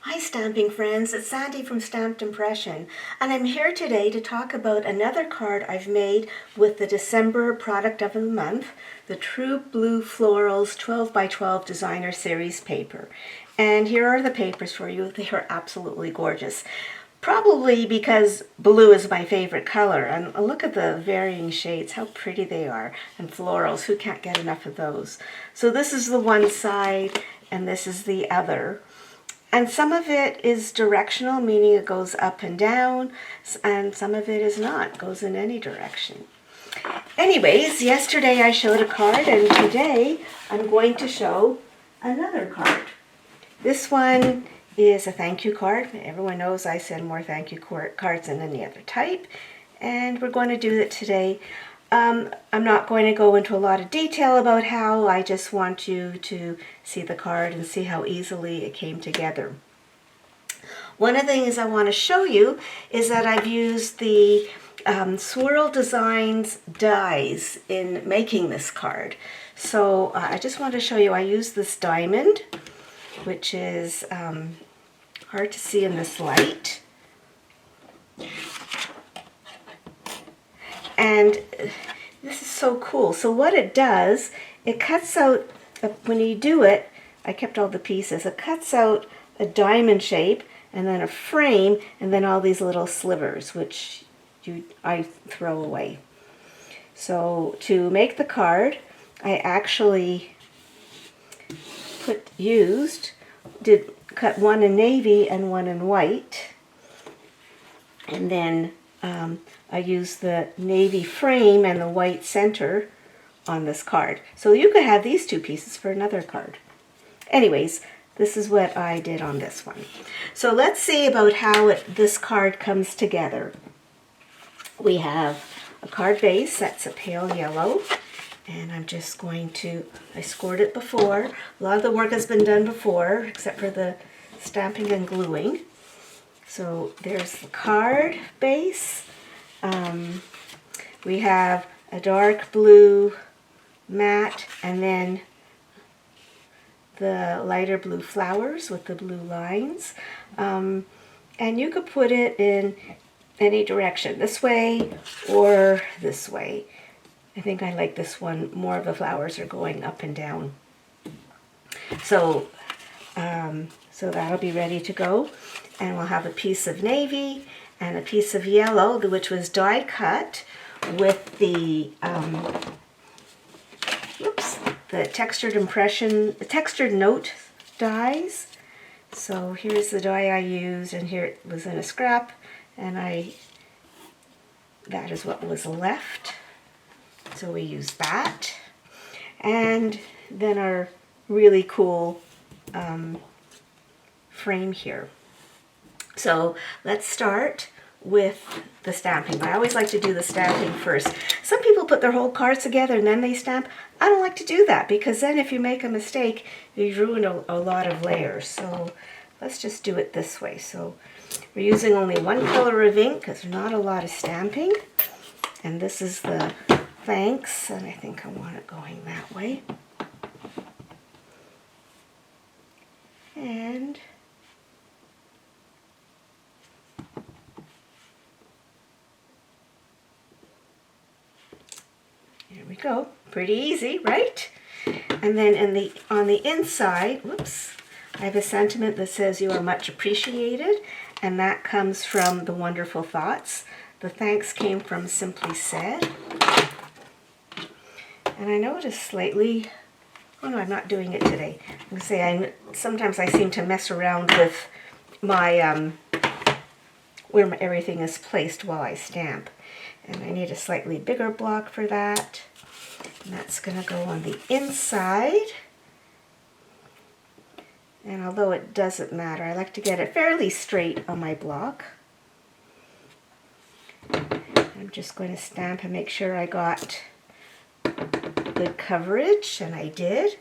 Hi stamping friends, it's Sandy from Stamped Impression, and I'm here today to talk about another card I've made with the December product of the month, the True Blue Florals 12 by 12 Designer Series paper. And here are the papers for you. They are absolutely gorgeous. Probably because blue is my favorite color, and look at the varying shades, how pretty they are, and florals, who can't get enough of those? So this is the one side, and this is the other. And some of it is directional, meaning it goes up and down, and some of it is not, it goes in any direction. Anyways, yesterday I showed a card, and today I'm going to show another card. This one is a thank you card. Everyone knows I send more thank you cards than any other type, and we're going to do it today. I'm not going to go into a lot of detail about how. I just want you to see the card and see how easily it came together. One of the things I want to show you is that I've used the Swirl Designs dies in making this card. So I just want to show you, I used this diamond, which is hard to see in this light. And this is so cool. So what it does, it cuts out, when you do it, I kept all the pieces, it cuts out a diamond shape and then a frame and then all these little slivers, which I throw away. So to make the card, I actually did cut one in navy and one in white, and then I used the navy frame and the white center on this card. So you could have these two pieces for another card. Anyways, this is what I did on this one. So let's see about how this card comes together. We have a card base that's a pale yellow, and I'm just going to, I scored it before. A lot of the work has been done before, except for the stamping and gluing. So there's the card base. We have a dark blue matte, and then the lighter blue flowers with the blue lines. And you could put it in any direction, this way or this way. I think I like this one. More of the flowers are going up and down. So, so that'll be ready to go. And we'll have a piece of navy and a piece of yellow, which was die cut with the the textured note dies. So here's the die I used, and here it was in a scrap, and that is what was left. So we used that. And then our really cool frame here. So let's start with the stamping. I always like to do the stamping first. Some people put their whole cards together and then they stamp. I don't like to do that, because then if you make a mistake, you ruin a lot of layers. So let's just do it this way. So we're using only one color of ink because there's not a lot of stamping. And this is the thanks, and I think I want it going that way. And there we go. Pretty easy, right? And then on the inside, whoops, I have a sentiment that says you are much appreciated, and that comes from the wonderful thoughts. The thanks came from Simply Said. And I noticed slightly, oh no, I'm not doing it today. I'm going to say sometimes I seem to mess around with my where everything is placed while I stamp. And I need a slightly bigger block for that. And that's going to go on the inside. And although it doesn't matter, I like to get it fairly straight on my block. I'm just going to stamp and make sure I got good coverage, and I did.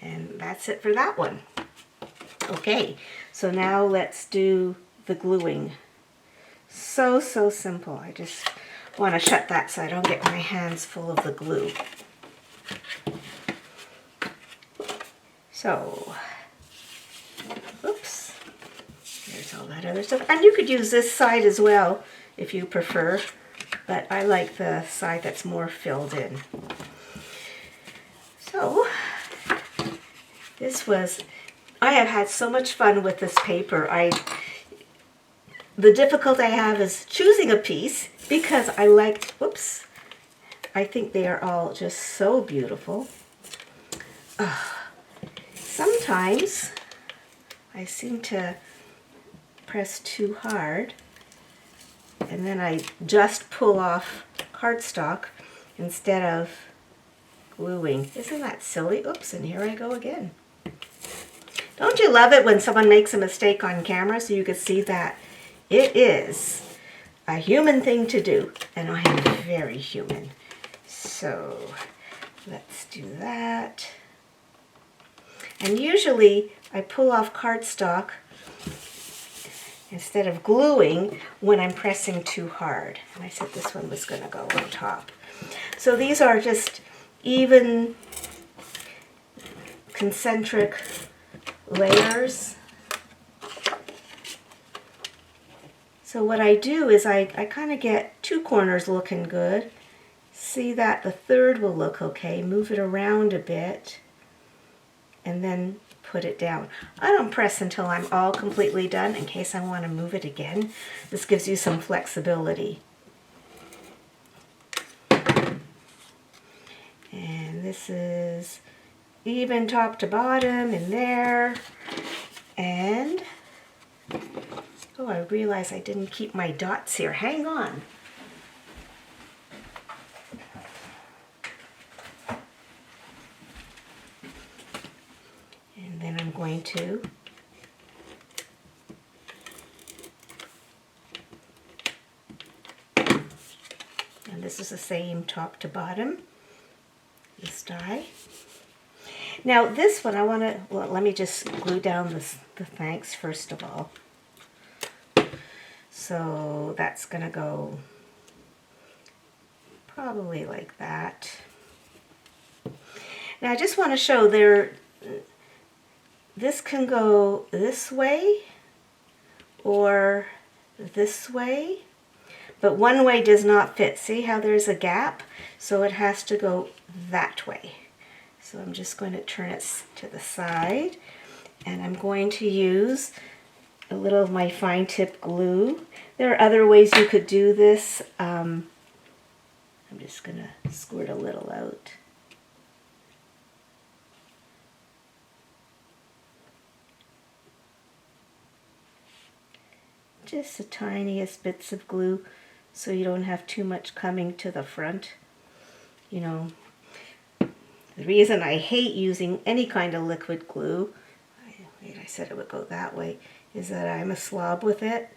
And that's it for that one. Okay, so now let's do the gluing. So simple. I just want to shut that so I don't get my hands full of the glue. So, oops, there's all that other stuff. And you could use this side as well if you prefer, but I like the side that's more filled in. So, I have had so much fun with this paper. The difficulty I have is choosing a piece because I think they are all just so beautiful. Sometimes I seem to press too hard and then I just pull off cardstock instead of gluing. Isn't that silly? Oops, and here I go again. Don't you love it when someone makes a mistake on camera so you can see that it is a human thing to do, and I am very human. So let's do that. And usually I pull off cardstock instead of gluing when I'm pressing too hard. And I said this one was going to go on top. So these are just even concentric layers. So what I do is I kind of get two corners looking good. See that the third will look okay. Move it around a bit and then put it down. I don't press until I'm all completely done in case I want to move it again. This gives you some flexibility. And this is even top to bottom in there. And oh, I realized I didn't keep my dots here. Hang on. And then I'm going to and this is the same top to bottom, this die. Now this one I want to, well, let me just glue down the thanks first of all. So that's going to go probably like that. Now I just want to show this can go this way or this way, but one way does not fit. See how there's a gap? So it has to go that way. So I'm just going to turn it to the side, and I'm going to use a little of my fine tip glue. There are other ways you could do this. I'm just going to squirt a little out. Just the tiniest bits of glue so you don't have too much coming to the front. You know, the reason I hate using any kind of liquid glue, I said it would go that way, is that I'm a slob with it,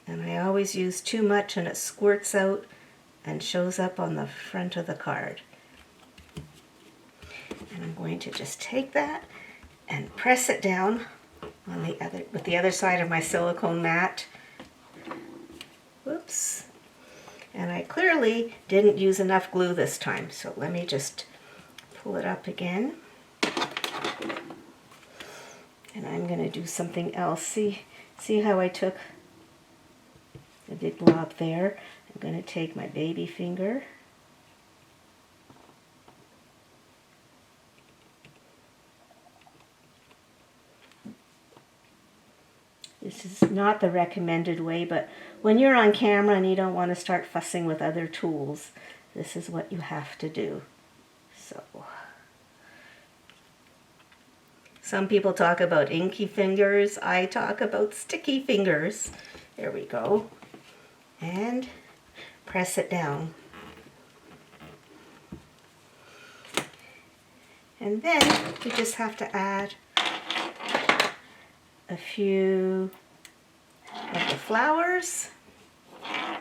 and I always use too much and it squirts out and shows up on the front of the card. And I'm going to just take that and press it down on with the other side of my silicone mat. Whoops. And I clearly didn't use enough glue this time, so let me just pull it up again. And I'm going to do something else. See how I took a big blob there? I'm going to take my baby finger. This is not the recommended way, but when you're on camera and you don't want to start fussing with other tools, this is what you have to do. So, some people talk about inky fingers. I talk about sticky fingers. There we go. And press it down. And then you just have to add a few of the flowers. I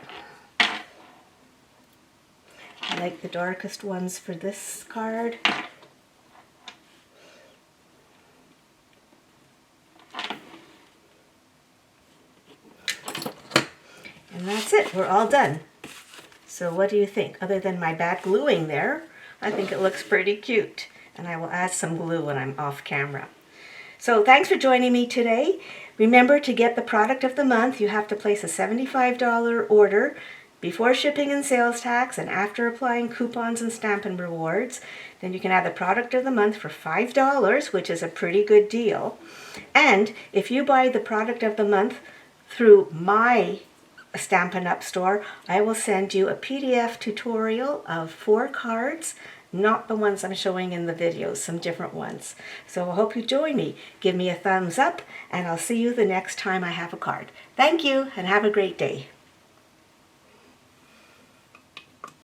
like the darkest ones for this card. And that's it, we're all done. So what do you think? Other than my bad gluing there, I think it looks pretty cute. and I will add some glue when I'm off camera. So thanks for joining me today. Remember, to get the product of the month, you have to place a $75 order before shipping and sales tax and after applying coupons and Stampin' rewards. Then you can have the product of the month for $5, which is a pretty good deal. And if you buy the product of the month through my Stampin' Up! Store, I will send you a PDF tutorial of 4 cards, not the ones I'm showing in the videos, some different ones. So I hope you join me. Give me a thumbs up, and I'll see you the next time I have a card. Thank you, and have a great day.